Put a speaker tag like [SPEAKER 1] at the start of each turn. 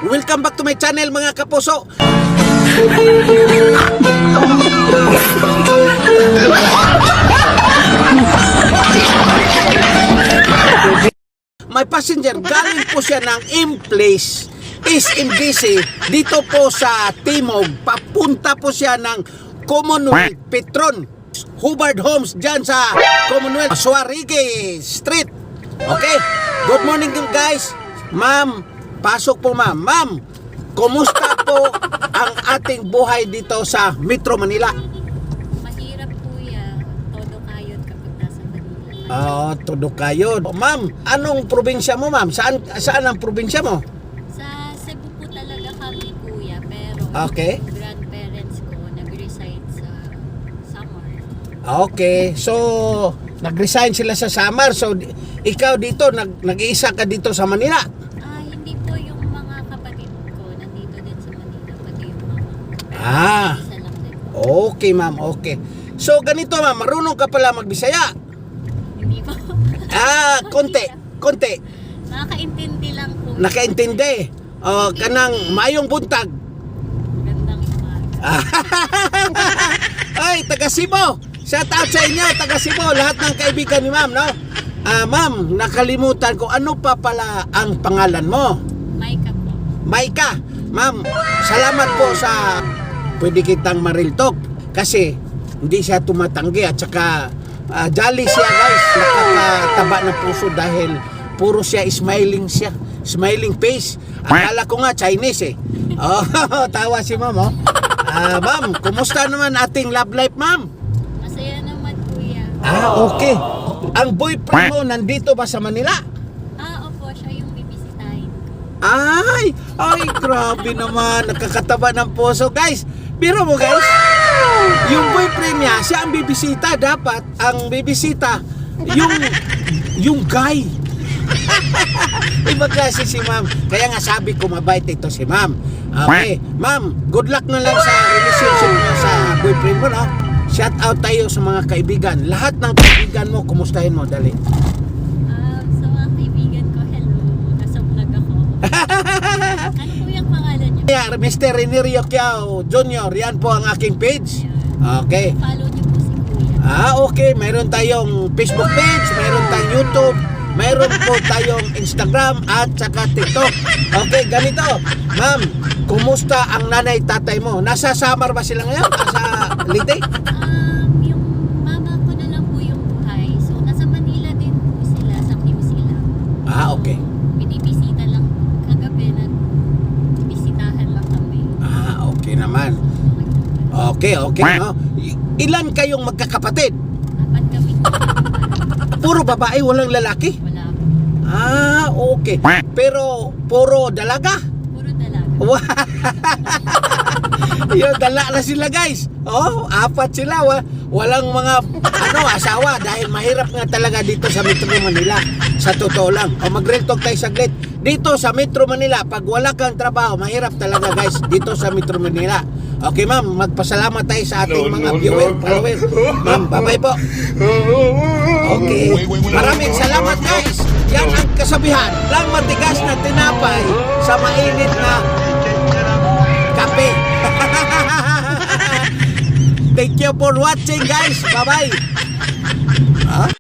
[SPEAKER 1] Welcome back to my channel mga kapuso. May passenger, galing po siya ng M-Place is MBC dito po sa Timog. Papunta po siya ng Commonwealth Petron Hubbard Homes dyan sa Commonwealth Suarige Street. Okay, good morning guys. Ma'am, pasok po ma'am. Ma'am, kumusta po ang ating buhay dito sa Metro Manila?
[SPEAKER 2] Mahirap kuya, todo kayod kapag nasa Manila.
[SPEAKER 1] Todo kayo. Ma'am, anong probinsya mo ma'am? Saan ang probinsya mo?
[SPEAKER 2] Sa Cebu po talaga kami kuya, pero
[SPEAKER 1] Okay.
[SPEAKER 2] grandparents ko nag-reside sa Samar.
[SPEAKER 1] Okay, so nag-resign sila sa Samar. So ikaw dito, nag-iisa ka dito sa Manila?
[SPEAKER 2] Hindi po yung mga kapatid ko nandito din sa Manila, pati yung mama. Pero
[SPEAKER 1] Ah.
[SPEAKER 2] isa lang din.
[SPEAKER 1] Okay ma'am, okay. So ganito ma'am, marunong ka pala magbisaya?
[SPEAKER 2] Hindi po.
[SPEAKER 1] Konti.
[SPEAKER 2] Nakakaintindi lang po.
[SPEAKER 1] Nakaintindi. Kanang mayong buntag.
[SPEAKER 2] Gandang umaga.
[SPEAKER 1] Ay, taga Cebu. Shout out sa inyo, taga Cebu, lahat ng kaibigan ni ma'am, no? Ma'am, nakalimutan ko, ano pa pala ang pangalan mo?
[SPEAKER 2] Maika po.
[SPEAKER 1] Maika. Ma'am, salamat po sa pwede kitang mariltok kasi hindi siya tumatanggi at saka jolly siya guys, nakakataba ng puso dahil puro siya smiling face. Akala ko nga Chinese eh. Tawa si ma'am oh. Ma'am, kumusta naman ating love life ma'am?
[SPEAKER 2] Masaya naman kuya.
[SPEAKER 1] Okay. Ang boyfriend mo nandito ba sa Manila?
[SPEAKER 2] Opo, siya yung bibisitahin ko.
[SPEAKER 1] Ay, grabe naman. Nakakataba ng puso. Guys, biro mo guys, yung boyfriend niya, siya ang bibisita. Dapat, ang bibisita, yung guy. Iba klase si ma'am. Kaya nga sabi ko, mabait ito si ma'am. Okay, ma'am, good luck na lang sa relationship mo sa boyfriend mo, no? Shout out tayo sa mga kaibigan. Lahat ng kaibigan mo, kumustahin mo, dali.
[SPEAKER 2] Sa mga kaibigan ko, hello. Nasa vlog ako. Ano po yung pangalan niyo?
[SPEAKER 1] Yeah, Mr. Renirio Kiao Jr. Yan po ang aking page. Okay.
[SPEAKER 2] Follow niyo po si kuya.
[SPEAKER 1] Okay. Mayroon tayong Facebook page, mayroon tayong YouTube, mayroon po tayong Instagram at saka TikTok. Okay, ganito. Ma'am, kumusta ang nanay tatay mo? Nasa Samar ba sila ngayon? Nasa Leyte?
[SPEAKER 2] Yung mama ko na lang po yung buhay. So, nasa Manila din po sila sa New Zealand.
[SPEAKER 1] Okay.
[SPEAKER 2] Binibisita lang kagabi na bisitahan lang kami.
[SPEAKER 1] Okay naman. Okay, no? Ilan kayong magkakapatid?
[SPEAKER 2] Apat kami.
[SPEAKER 1] Puro babae, walang lalaki?
[SPEAKER 2] Wala po.
[SPEAKER 1] Okay. Pero puro dalaga?
[SPEAKER 2] Puro dalaga.
[SPEAKER 1] Yung dala na sila guys. Apat sila. Walang mga asawa dahil mahirap nga talaga dito sa Metro Manila. Sa totoo lang. Mag-real talk tayo saglit. Dito sa Metro Manila, pag wala kang trabaho, mahirap talaga guys dito sa Metro Manila. Okay ma'am, magpasalamat tayo sa ating mga follower. Ma'am, bye-bye po. Okay. Maraming salamat guys. Yan ang kasabihan. Lang matigas na tinapay sa mainit na kape. Thank you for watching guys. Bye-bye.